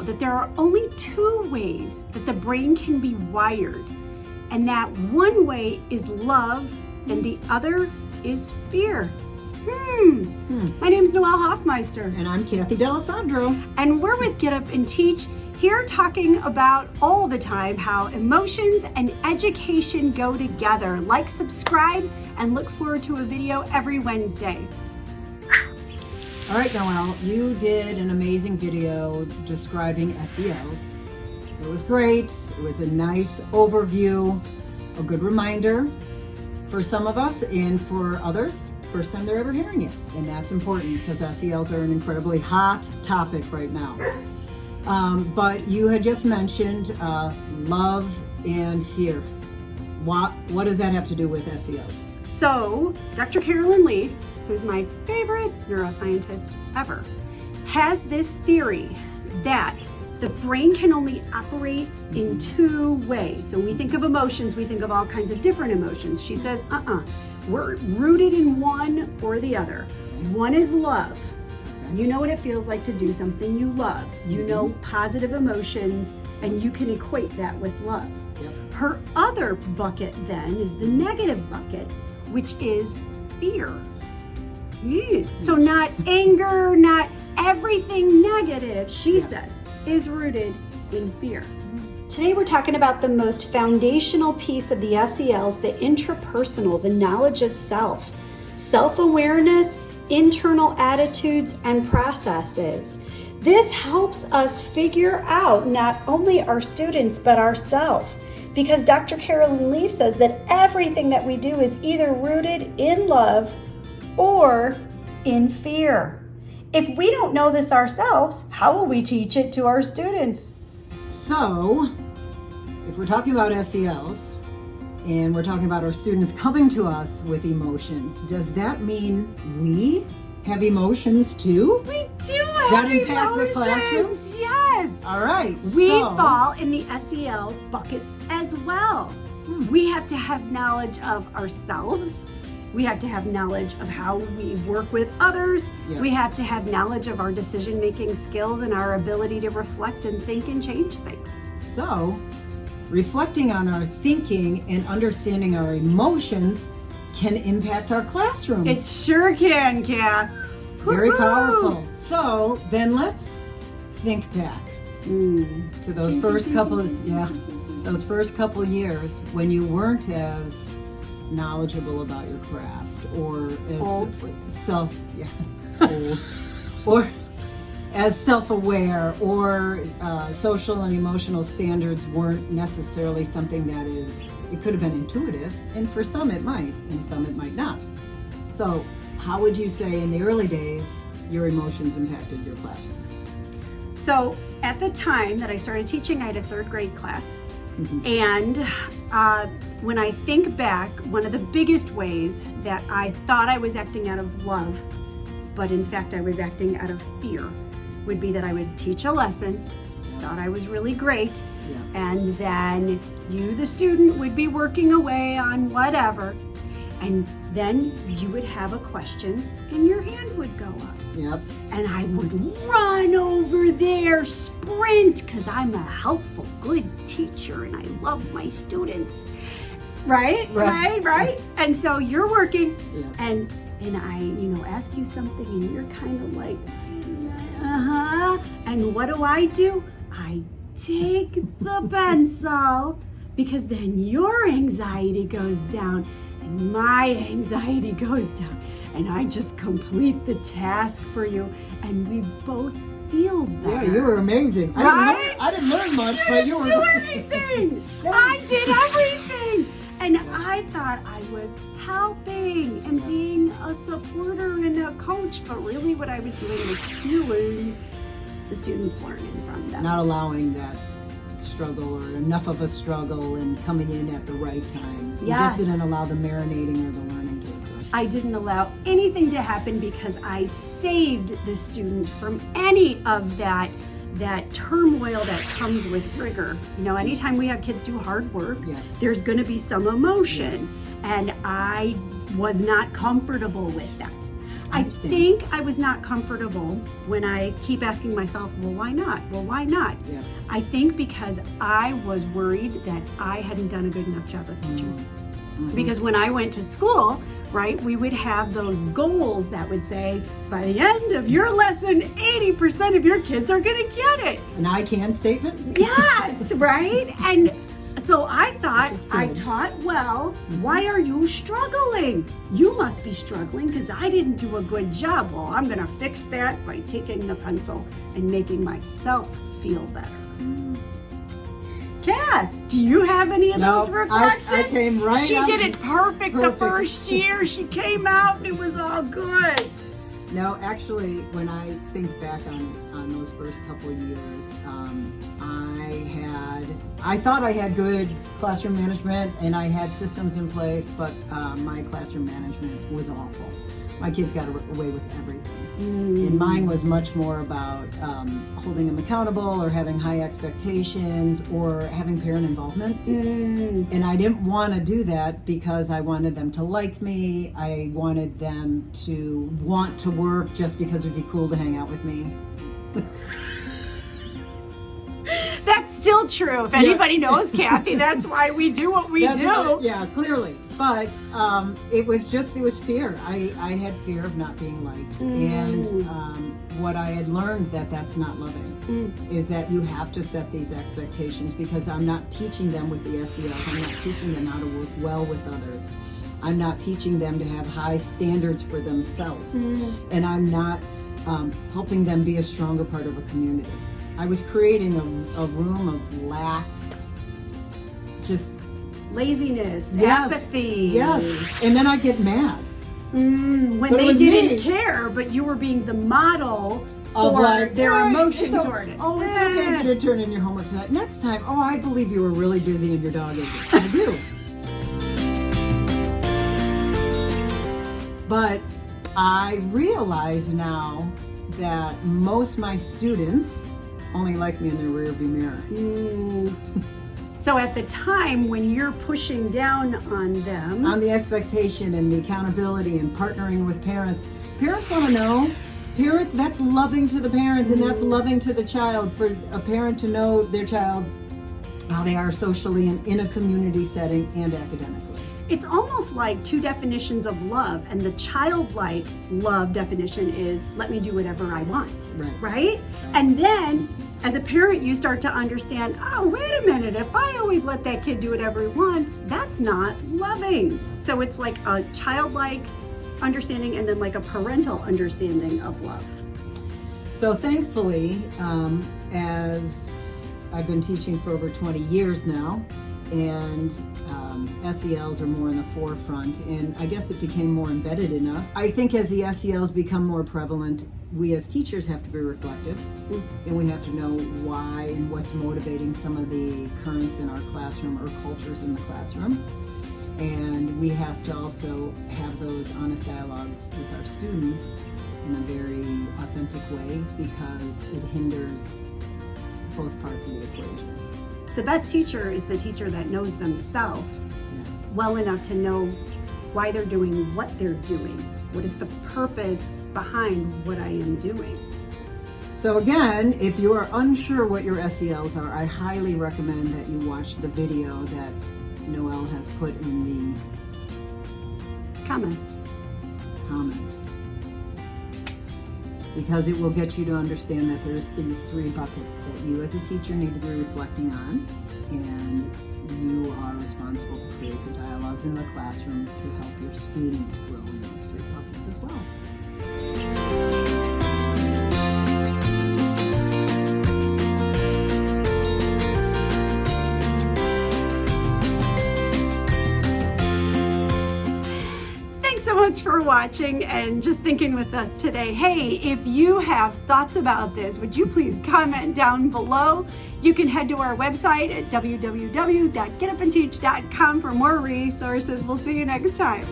know that there are only two ways that the brain can be wired, and that one way is love and the other is fear. My name's Noelle Hoffmeister. And I'm Kathy D'Alessandro. And we're with Get Up and Teach, here talking about all the time how emotions and education go together. Like, subscribe, and look forward to a video every Wednesday. All right, Noelle, you did an amazing video describing SELs. It was great. It was a nice overview, a good reminder for some of us, and for others, first time they're ever hearing it. And that's important because SELs are an incredibly hot topic right now. But you had just mentioned love and fear. What does that have to do with SELs? So, Dr. Carolyn Leaf, who's my favorite neuroscientist ever, has this theory that the brain can only operate in two ways. So when we think of emotions, we think of all kinds of different emotions. She says, we're rooted in one or the other. One is love. You know what it feels like to do something you love. You know positive emotions, and you can equate that with love. Yep. Her other bucket then is the negative bucket, which is fear. So not anger, not everything negative, she says, is rooted in fear. Today we're talking about the most foundational piece of the SELs, the intrapersonal, the knowledge of self, self-awareness, internal attitudes and processes. This helps us figure out not only our students but ourselves, because Dr. Carolyn Leaf says that everything that we do is either rooted in love or in fear. If we don't know this ourselves, how will we teach it to our students? So, if we're talking about SELs, and we're talking about our students coming to us with emotions, does that mean we have emotions too? We do have that impact emotions. the classrooms? Yes. All right. We fall in the SEL buckets as well. We have to have knowledge of ourselves. We have to have knowledge of how we work with others. Yeah. We have to have knowledge of our decision-making skills and our ability to reflect and think and change things. So, reflecting on our thinking and understanding our emotions can impact our classrooms. It sure can, Kath. Very powerful. So, then let's think back to those first couple years when you weren't as knowledgeable about your craft, or as self-aware, or social and emotional standards weren't necessarily something that it could have been intuitive, and for some it might, and some it might not. So how would you say in the early days your emotions impacted your classroom? So at the time that I started teaching, I had a third grade class. And when I think back, one of the biggest ways that I thought I was acting out of love, but in fact I was acting out of fear, would be that I would teach a lesson, thought I was really great, and then you, the student, would be working away on whatever, and then you would have a question and your hand would go up. Yep. And I would run over there, sprint, because I'm a helpful, good teacher and I love my students. Right? And so you're working, and I, ask you something and you're kind of like, and what do? I take the pencil, because then your anxiety goes down and my anxiety goes down, and I just complete the task for you, and we both feel better. Yeah, you were amazing. Right? I didn't learn much, but you were. I didn't do anything. I did everything. And I thought I was helping and being a supporter and a coach, but really what I was doing was stealing the students' learning from them. Not allowing that struggle, or enough of a struggle, and coming in at the right time. You just didn't allow the marinating or the learning to occur. I didn't allow anything to happen because I saved the student from any of that turmoil that comes with rigor. Anytime we have kids do hard work, there's going to be some emotion, and I was not comfortable with that. I understand. think I was not comfortable when I keep asking myself, well, why not? Well, why not? Yeah. I think because I was worried that I hadn't done a good enough job of teaching. Mhm. Because when I went to school, right, we would have those goals that would say, by the end of your lesson, 80% of your kids are going to get it. An I can statement? Yes, right? And so I thought, That's I good. taught well. Why are you struggling? You must be struggling because I didn't do a good job. Well, I'm going to fix that by taking the pencil and making myself feel better. Kath, do you have any of No, those reflections? I came right She out- did it perfect the Perfect. first year. She came out and it was all good. No, actually, when I think back on those first couple of years, I thought I had good classroom management and I had systems in place, but my classroom management was awful. My kids got away with everything. And mine was much more about holding them accountable or having high expectations or having parent involvement. And I didn't want to do that because I wanted them to like me. I wanted them to want to work just because it'd be cool to hang out with me. That's still true. If anybody knows Kathy, that's why we do what we do. Yeah, clearly. But it was fear. I had fear of not being liked. And what I had learned that's not loving is that you have to set these expectations because I'm not teaching them with the SELs. I'm not teaching them how to work well with others. I'm not teaching them to have high standards for themselves. And I'm not helping them be a stronger part of a community. I was creating a room of lax, just Laziness, Yes, apathy. yes. And then I get mad. When But it they was didn't me. care, but you were being the model Of for like, their "Right, emotion it's toward it. Oh, it's okay for you to turn in your homework tonight. Next time, oh, I believe you were really busy and your dog isn't. I do. But I realize now that most of my students only like me in their rearview mirror. So at the time when you're pushing down on them, On the expectation and the accountability and partnering with parents. Parents want to know. Parents, that's loving to the parents and that's loving to the child. For a parent to know their child, how they are socially and in a community setting and academically. it's almost like two definitions of love, and the childlike love definition is let me do whatever I want, right? And then as a parent you start to understand, oh, wait a minute, if I always let that kid do whatever he wants, that's not loving. So it's like a childlike understanding and then like a parental understanding of love. So thankfully, as I've been teaching for over 20 years now, and SELs are more in the forefront, and I guess it became more embedded in us. I think as the SELs become more prevalent, we as teachers have to be reflective, and we have to know why and what's motivating some of the currents in our classroom or cultures in the classroom. And we have to also have those honest dialogues with our students in a very authentic way because it hinders both parts of the equation. The best teacher is the teacher that knows themselves well enough to know why they're doing what they're doing. What is the purpose behind what I am doing? So again, if you are unsure what your SELs are, I highly recommend that you watch the video that Noelle has put in the Comments. Because it will get you to understand that there's these three buckets that you as a teacher need to be reflecting on, and you are responsible to create the dialogues in the classroom to help your students grow in those three buckets as well. So much for watching and just thinking with us today. Hey, if you have thoughts about this, would you please comment down below? You can head to our website at www.getupandteach.com for more resources. We'll see you next time.